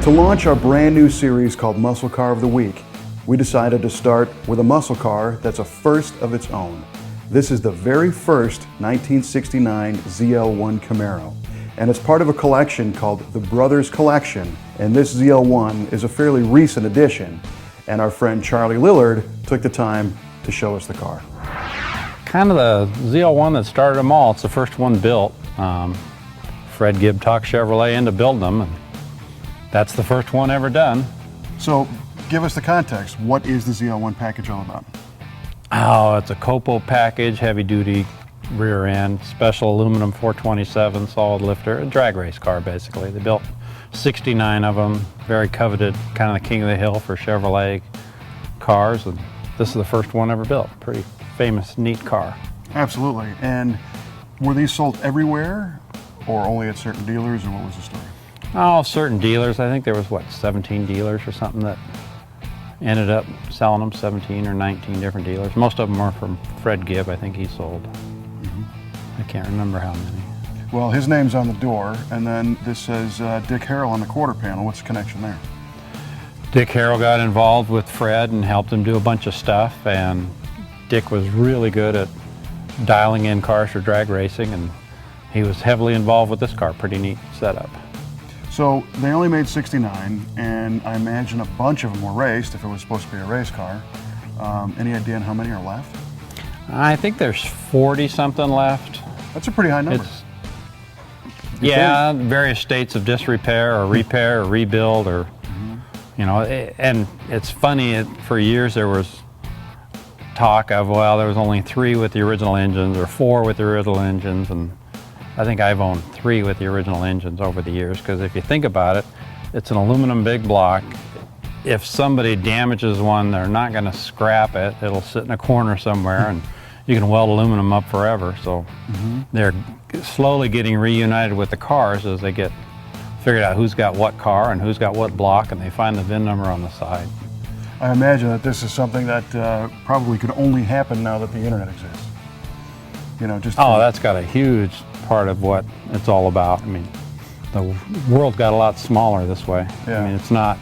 To launch our brand new series called Muscle Car of the Week, we decided to start with a muscle car that's a first of its own. This is the very first 1969 ZL1 Camaro, and it's part of a collection called the Brothers Collection, and this ZL1 is a fairly recent addition, and our friend Charlie Lillard took the time to show us the car. Kind of the ZL1 that started them all. It's the first one built. Fred Gibb talked Chevrolet into building them, and that's the first one ever done. So give us the context. What is the ZL1 package all about? Oh, it's a COPO package, heavy duty rear end, special aluminum 427 solid lifter, a drag race car basically. They built 69 of them, very coveted, kind of the king of the hill for Chevrolet cars, and this is the first one ever built. Pretty famous, neat car. Absolutely. And were these sold everywhere or only at certain dealers, or what was the story? Oh, certain dealers. I think there was, what, 17 dealers or something that ended up selling them, 17 or 19 different dealers. Most of them are from Fred Gibb. I think he sold. I can't remember how many. Well, his name's on the door, and then this says Dick Harrell on the quarter panel. What's the connection there? Dick Harrell got involved with Fred and helped him do a bunch of stuff, and Dick was really good at dialing in cars for drag racing, and he was heavily involved with this car. Pretty neat setup. So they only made 69, and I imagine a bunch of them were raced if it was supposed to be a race car. Any idea on how many are left? I think there's 40 something left. That's a pretty high number. Yeah, various states of disrepair or repair or rebuild, or you know, and it's funny, for years there was talk of, well, there was only 3 with the original engines or 4 with the original engines, and I think I've owned 3 with the original engines over the years, because if you think about it, it's an aluminum big block. If somebody damages one, they're not going to scrap it. It'll sit in a corner somewhere, and you can weld aluminum up forever. So they're slowly getting reunited with the cars as they get figured out who's got what car and who's got what block, and they find the VIN number on the side. I imagine that this is something that probably could only happen now that the internet exists. You know, just that's got a huge part of what it's all about. I mean, the world got a lot smaller this way. Yeah. I mean, it's not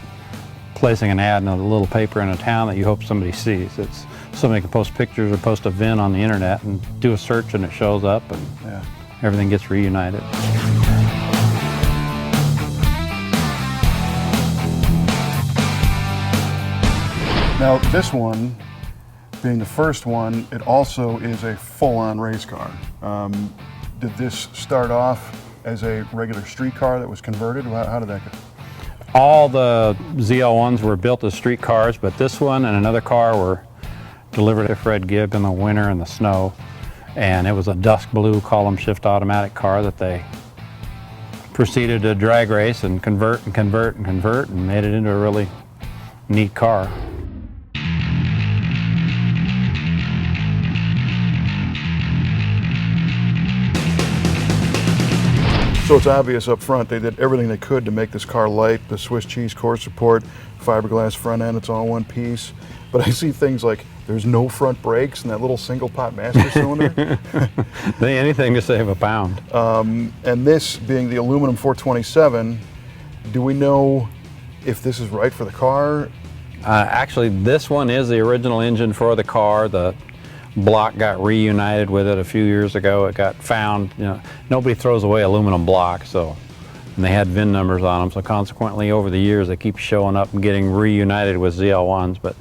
placing an ad in a little paper in a town that you hope somebody sees. It's somebody can post pictures or post a VIN on the internet and do a search, and it shows up, and everything gets reunited. Now this one, being the first one, it also is a full-on race car. Did this start off as a regular street car that was converted? How did that go? All the ZL1s were built as street cars, but this one and another car were delivered to Fred Gibb in the winter in the snow, and it was a dusk blue column shift automatic car that they proceeded to drag race and convert and convert and convert, and made it into a really neat car. So it's obvious up front they did everything they could to make this car light. The Swiss cheese core support, fiberglass front end, it's all one piece. But I see things like there's no front brakes and that little single pot master cylinder. Anything to save a pound. And this being the aluminum 427, do we know if this is right for the car? Actually, this one is the original engine for the car. The block got reunited with it a few years ago. It got found. You know, nobody throws away aluminum blocks, and they had VIN numbers on them. So consequently, over the years, they keep showing up and getting reunited with ZL1s. But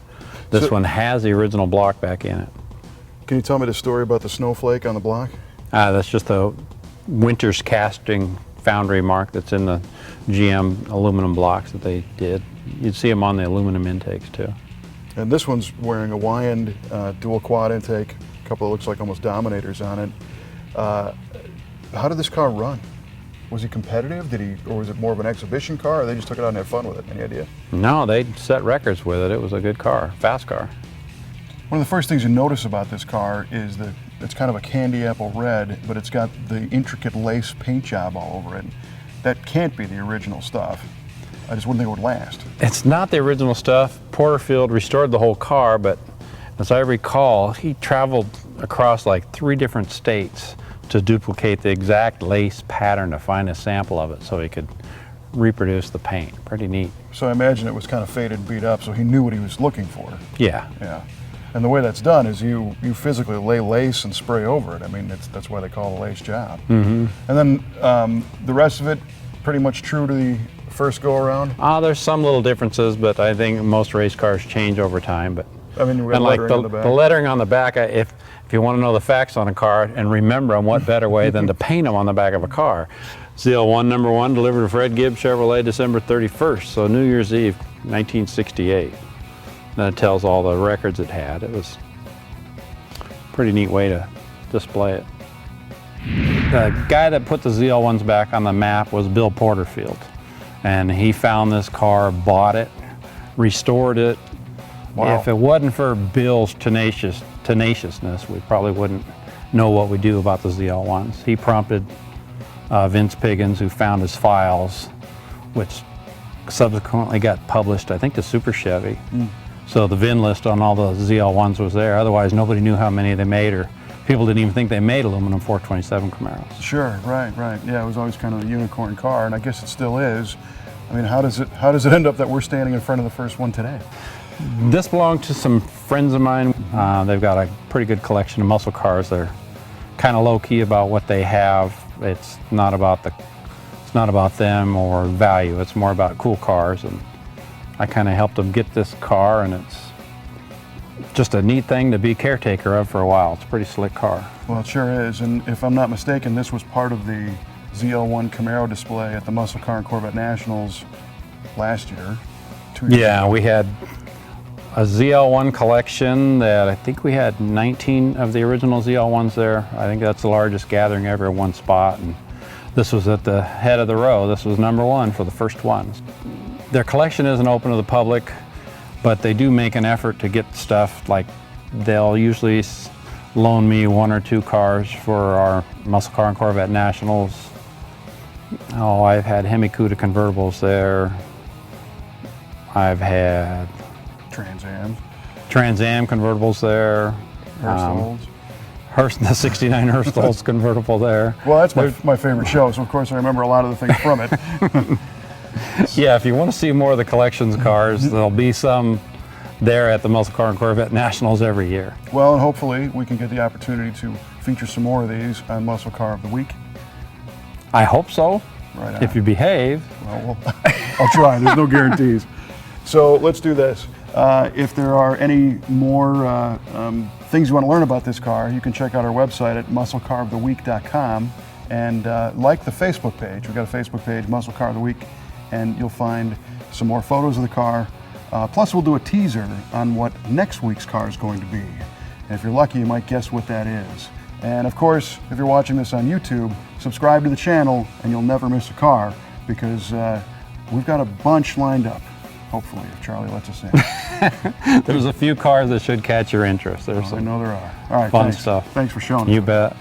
this one has the original block back in it. Can you tell me the story about the snowflake on the block? That's just a Winter's casting foundry mark that's in the GM aluminum blocks that they did. You'd see them on the aluminum intakes too. And this one's wearing a Wyand dual quad intake, a couple of looks like almost Dominators on it. How did this car run? Was he competitive? Or was it more of an exhibition car, or they just took it out and had fun with it? Any idea? No, they set records with it. It was a good car, fast car. One of the first things you notice about this car is that it's kind of a candy apple red, but it's got the intricate lace paint job all over it. That can't be the original stuff. I just wouldn't think it would last. It's not the original stuff. Porterfield restored the whole car, but as I recall, he traveled across like 3 different states to duplicate the exact lace pattern to find a sample of it so he could reproduce the paint. Pretty neat. So I imagine it was kind of faded and beat up, so he knew what he was looking for. Yeah. Yeah. And the way that's done is you physically lay lace and spray over it. I mean, that's why they call it a lace job. Mm-hmm. And then the rest of it, pretty much true to the first go-around? There's some little differences, but I think most race cars change over time. But I mean, we got lettering on the back. The lettering on the back, if you want to know the facts on a car and remember them, what better way than to paint them on the back of a car? ZL1 number 1 delivered to Fred Gibbs Chevrolet December 31st, so New Year's Eve, 1968. And it tells all the records it had. It was a pretty neat way to display it. The guy that put the ZL1s back on the map was Bill Porterfield. And he found this car, bought it, restored it. Wow. If it wasn't for Bill's tenaciousness, we probably wouldn't know what we do about the ZL1s. He prompted Vince Piggins, who found his files, which subsequently got published, I think, to Super Chevy. So the VIN list on all the ZL1s was there. Otherwise, nobody knew how many they made, or people didn't even think they made aluminum 427 Camaros. Sure, right. Yeah, it was always kind of a unicorn car, and I guess it still is. I mean, how does it end up that we're standing in front of the first one today? This belonged to some friends of mine. They've got a pretty good collection of muscle cars. They're kind of low-key about what they have. It's not about them or value. It's more about cool cars, and I kind of helped them get this car, and it's just a neat thing to be caretaker of for a while. It's a pretty slick car. Well, it sure is, and if I'm not mistaken, this was part of the ZL1 Camaro display at the Muscle Car and Corvette Nationals last year. 2 years Yeah, ago. we had a ZL1 collection that I think we had 19 of the original ZL1s there. I think that's the largest gathering ever in one spot, and this was at the head of the row. This was number 1 for the first ones. Their collection isn't open to the public, but they do make an effort to get stuff. Like, they'll usually loan me 1 or 2 cars for our Muscle Car and Corvette Nationals. Oh, I've had Hemi Cuda convertibles there. I've had Trans Am convertibles there. Hurst The 69 Hurst Olds convertible there. Well, that's my favorite show, so of course I remember a lot of the things from it. Yeah, if you want to see more of the collections cars, there'll be some there at the Muscle Car and Corvette Nationals every year. Well, and hopefully we can get the opportunity to feature some more of these on Muscle Car of the Week. I hope so, Right on. if you behave. Well, I'll try. There's no guarantees. So let's do this. If there are any more things you want to learn about this car, you can check out our website at musclecaroftheweek.com and like the Facebook page. We've got a Facebook page, Muscle Car of the Week, and you'll find some more photos of the car. Plus, we'll do a teaser on what next week's car is going to be. And if you're lucky, you might guess what that is. And of course, if you're watching this on YouTube, subscribe to the channel and you'll never miss a car, because we've got a bunch lined up. Hopefully, if Charlie lets us in. There's a few cars that should catch your interest. There's I some know there are. All right, fun thanks. stuff. Thanks for showing us. You bet.